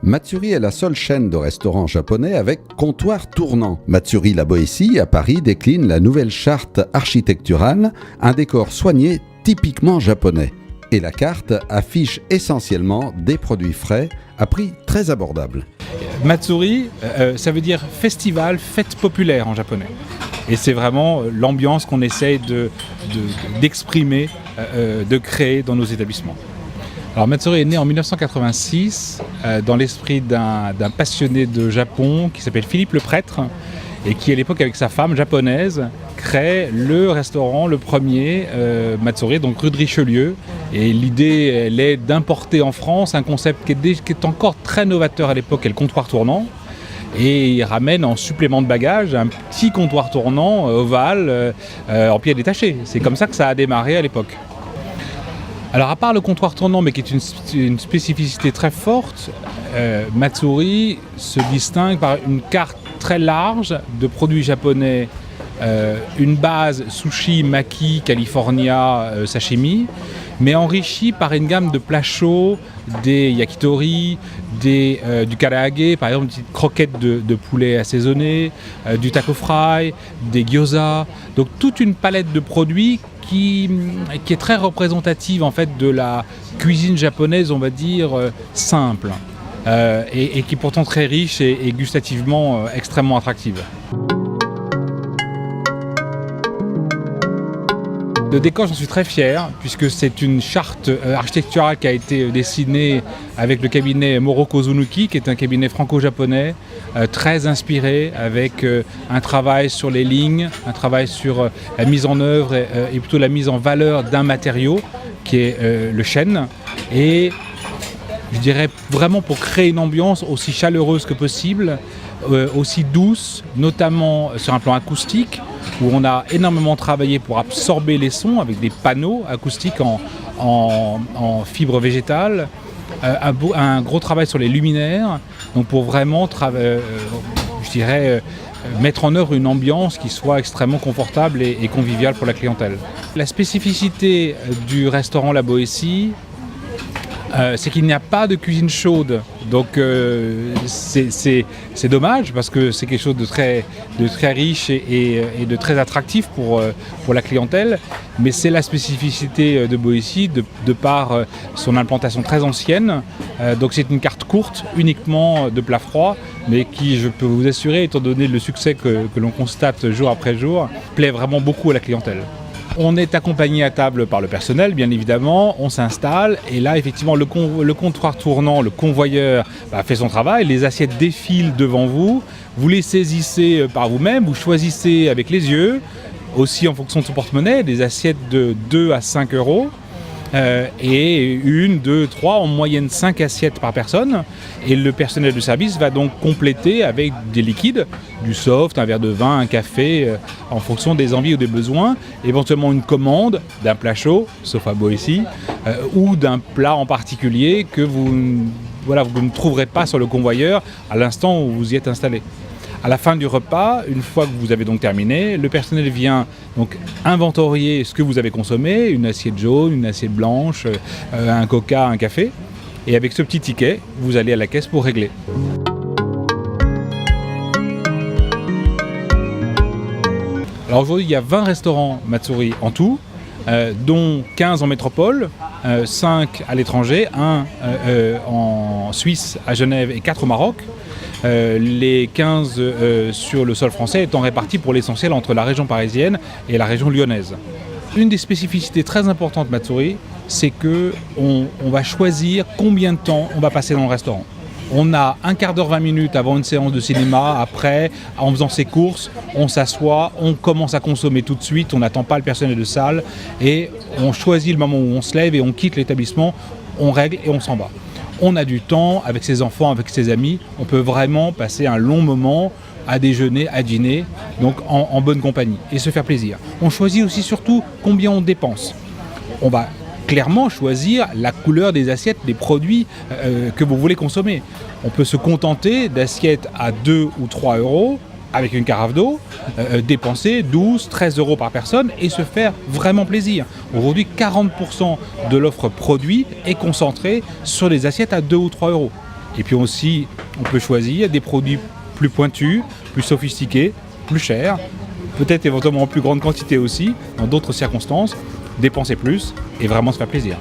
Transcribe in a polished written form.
Matsuri est la seule chaîne de restaurants japonais avec comptoir tournant. Matsuri La Boétie, à Paris, décline la nouvelle charte architecturale, un décor soigné typiquement japonais. Et la carte affiche essentiellement des produits frais à prix très abordable. Matsuri, ça veut dire festival, fête populaire en japonais. Et c'est vraiment l'ambiance qu'on essaye d'exprimer, de créer dans nos établissements. Alors Matsuri est né en 1986 dans l'esprit d'un passionné de Japon qui s'appelle Philippe le Prêtre et qui à l'époque avec sa femme japonaise crée le restaurant, le premier Matsuri, donc rue de Richelieu. Et l'idée elle est d'importer en France un concept qui est encore très novateur à l'époque, est le comptoir tournant. Et il ramène en supplément de bagage un petit comptoir tournant ovale en pied détaché. C'est comme ça que ça a démarré à l'époque. Alors à part le comptoir tournant, mais qui est une spécificité très forte, Matsuri se distingue par une carte très large de produits japonais, une base sushi, maki, california, sashimi, mais enrichie par une gamme de plats chauds, des yakitori, du karaage, par exemple une petite croquette de poulet assaisonné, du taco fry, des gyoza, donc toute une palette de produits qui est très représentative en fait de la cuisine japonaise, on va dire simple, et qui est pourtant très riche et gustativement extrêmement attractive. Le décor, j'en suis très fier, puisque c'est une charte architecturale qui a été dessinée avec le cabinet Moro Kozunuki, qui est un cabinet franco-japonais, très inspiré, avec un travail sur les lignes, un travail sur la mise en œuvre et plutôt la mise en valeur d'un matériau, qui est le chêne. Et je dirais vraiment pour créer une ambiance aussi chaleureuse que possible, aussi douce, notamment sur un plan acoustique, où on a énormément travaillé pour absorber les sons avec des panneaux acoustiques en fibres végétales, un gros travail sur les luminaires, donc pour vraiment mettre en œuvre une ambiance qui soit extrêmement confortable et conviviale pour la clientèle. La spécificité du restaurant La Boétie, c'est qu'il n'y a pas de cuisine chaude, donc c'est dommage parce que c'est quelque chose de très riche et de très attractif pour la clientèle, mais c'est la spécificité de Boétie de par son implantation très ancienne, donc c'est une carte courte uniquement de plats froids, mais qui, je peux vous assurer, étant donné le succès que l'on constate jour après jour, plaît vraiment beaucoup à la clientèle. On est accompagné à table par le personnel, bien évidemment, on s'installe et là, effectivement, le comptoir tournant, le convoyeur fait son travail, les assiettes défilent devant vous, vous les saisissez par vous-même, vous choisissez avec les yeux, aussi en fonction de son porte-monnaie, des assiettes de 2 à 5 euros. Et 1, 2, 3, en moyenne 5 assiettes par personne. Et le personnel de service va donc compléter avec des liquides, du soft, un verre de vin, un café, en fonction des envies ou des besoins. Éventuellement une commande d'un plat chaud, sauf à Boétie, ou d'un plat en particulier que vous ne trouverez pas sur le convoyeur à l'instant où vous y êtes installé. À la fin du repas, une fois que vous avez donc terminé, le personnel vient donc inventorier ce que vous avez consommé, une assiette jaune, une assiette blanche, un coca, un café. Et avec ce petit ticket, vous allez à la caisse pour régler. Alors aujourd'hui, il y a 20 restaurants Matsuri en tout, dont 15 en métropole, 5 à l'étranger, 1 en Suisse, à Genève et 4 au Maroc. Les 15 sur le sol français étant répartis pour l'essentiel entre la région parisienne et la région lyonnaise. Une des spécificités très importantes de Matsuri, c'est qu'on va choisir combien de temps on va passer dans le restaurant. On a un quart d'heure, 20 minutes avant une séance de cinéma, après, en faisant ses courses, on s'assoit, on commence à consommer tout de suite, on n'attend pas le personnel de salle et on choisit le moment où on se lève et on quitte l'établissement, on règle et on s'en va. On a du temps avec ses enfants, avec ses amis, on peut vraiment passer un long moment à déjeuner, à dîner, donc en bonne compagnie et se faire plaisir. On choisit aussi surtout combien on dépense. On va clairement choisir la couleur des assiettes, des produits que vous voulez consommer. On peut se contenter d'assiettes à 2 ou 3 euros avec une carafe d'eau, dépenser 12, 13 euros par personne et se faire vraiment plaisir. Aujourd'hui, 40% de l'offre produit est concentrée sur des assiettes à 2 ou 3 euros. Et puis aussi, on peut choisir des produits plus pointus, plus sophistiqués, plus chers, peut-être éventuellement en plus grande quantité aussi, dans d'autres circonstances, dépenser plus et vraiment se faire plaisir.